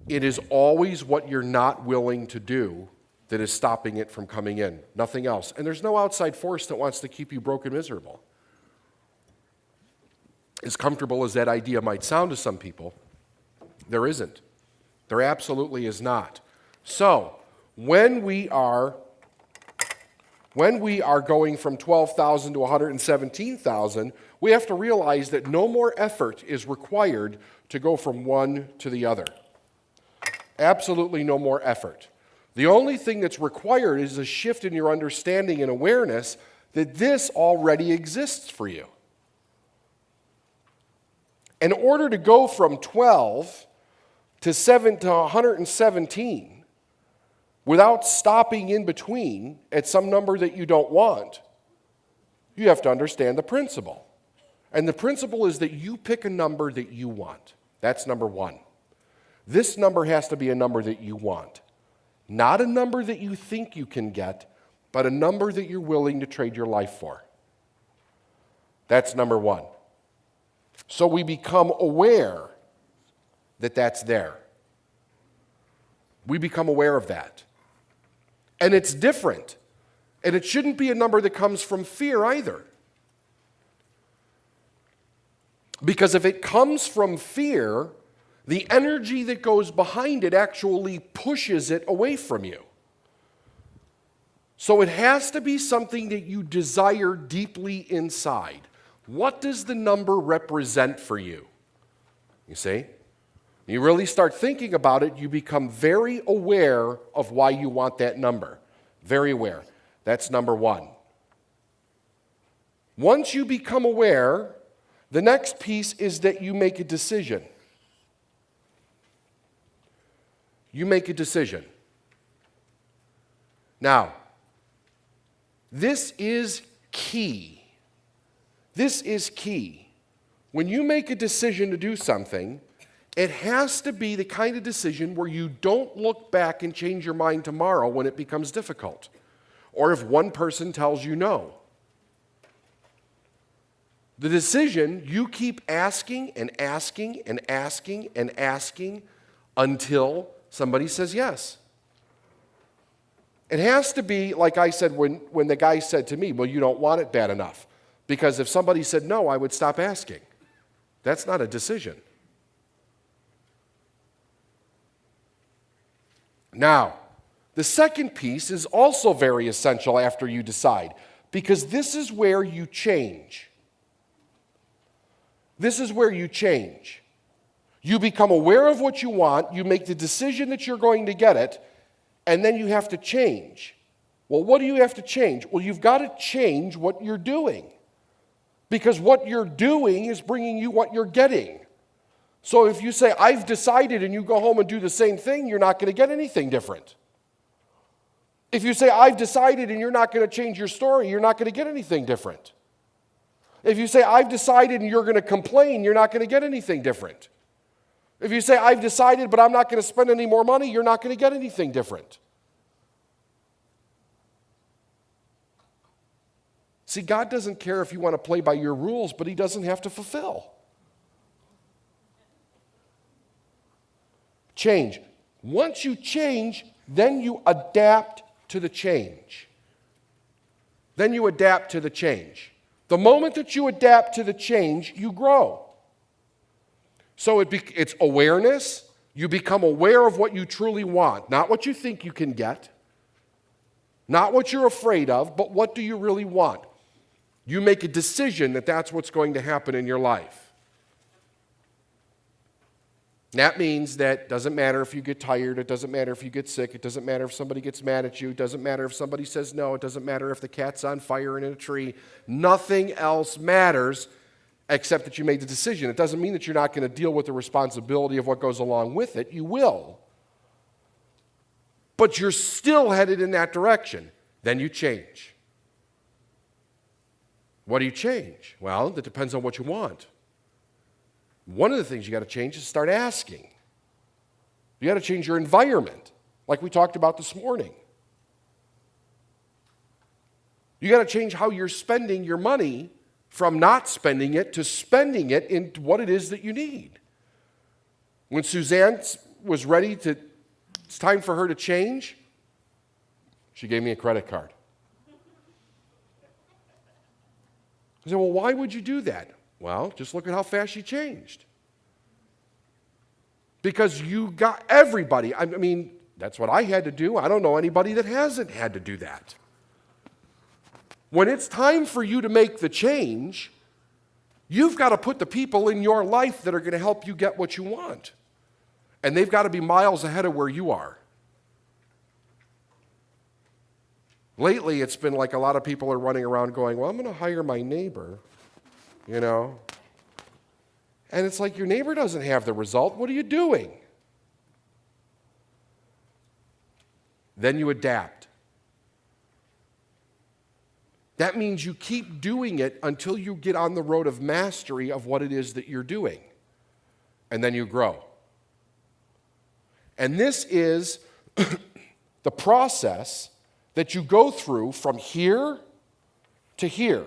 It is always what you're not willing to do that is stopping it from coming in, nothing else. And there's no outside force that wants to keep you broke and miserable. As comfortable as that idea might sound to some people, there isn't. There absolutely is not. So, when we are going from 12,000 to 117,000, we have to realize that no more effort is required to go from one to the other. Absolutely no more effort. The only thing that's required is a shift in your understanding and awareness that this already exists for you. In order to go from 12 to 117 without stopping in between at some number that you don't want, you have to understand the principle. And the principle is that you pick a number that you want. That's number one. This number has to be a number that you want. Not a number that you think you can get, but a number that you're willing to trade your life for. That's number one. So we become aware that that's there. We become aware of that. And it's different. And it shouldn't be a number that comes from fear either. Because if it comes from fear, the energy that goes behind it actually pushes it away from you. So it has to be something that you desire deeply inside. What does the number represent for you? You see? You really start thinking about it, you become very aware of why you want that number. Very aware. That's number one. Once you become aware, the next piece is that you make a decision. You make a decision. Now, this is key. This is key. When you make a decision to do something, it has to be the kind of decision where you don't look back and change your mind tomorrow when it becomes difficult, or if one person tells you no. The decision, you keep asking and asking and asking and asking until somebody says yes. It has to be, like I said when the guy said to me, well, you don't want it bad enough. Because if somebody said no, I would stop asking. That's not a decision. Now, the second piece is also very essential after you decide, because this is where you change. This is where you change. You become aware of what you want, you make the decision that you're going to get it, and then you have to change. Well, what do you have to change? Well, you've got to change what you're doing. Because what you're doing is bringing you what you're getting. So if you say, I've decided, and you go home and do the same thing, you're not going to get anything different. If you say, I've decided, and you're not going to change your story, you're not going to get anything different. If you say, I've decided, and you're going to complain, you're not going to get anything different. If you say, I've decided, but I'm not going to spend any more money, you're not going to get anything different. See, God doesn't care if you want to play by your rules, but He doesn't have to fulfill. Change. Once you change, then you adapt to the change. Then you adapt to the change. The moment that you adapt to the change, you grow. So it's awareness. You become aware of what you truly want, not what you think you can get, not what you're afraid of, but what do you really want? You make a decision that that's what's going to happen in your life. That means that it doesn't matter if you get tired, it doesn't matter if you get sick, it doesn't matter if somebody gets mad at you, it doesn't matter if somebody says no, it doesn't matter if the cat's on fire and in a tree. Nothing else matters except that you made the decision. It doesn't mean that you're not going to deal with the responsibility of what goes along with it. You will. But you're still headed in that direction. Then you change. What do you change? Well, that depends on what you want. One of the things you got to change is start asking. You got to change your environment, like we talked about this morning. You got to change how you're spending your money from not spending it to spending it in what it is that you need. When Suzanne was ready to, it's time for her to change, she gave me a credit card. I said, well, why would you do that? Well, just look at how fast she changed. Because you got everybody. I mean, that's what I had to do. I don't know anybody that hasn't had to do that. When it's time for you to make the change, you've got to put the people in your life that are going to help you get what you want. And they've got to be miles ahead of where you are. Lately, it's been like a lot of people are running around going, well, I'm going to hire my neighbor, you know. And it's like, your neighbor doesn't have the result. What are you doing? Then you adapt. That means you keep doing it until you get on the road of mastery of what it is that you're doing. And then you grow. And this is the process that you go through from here to here.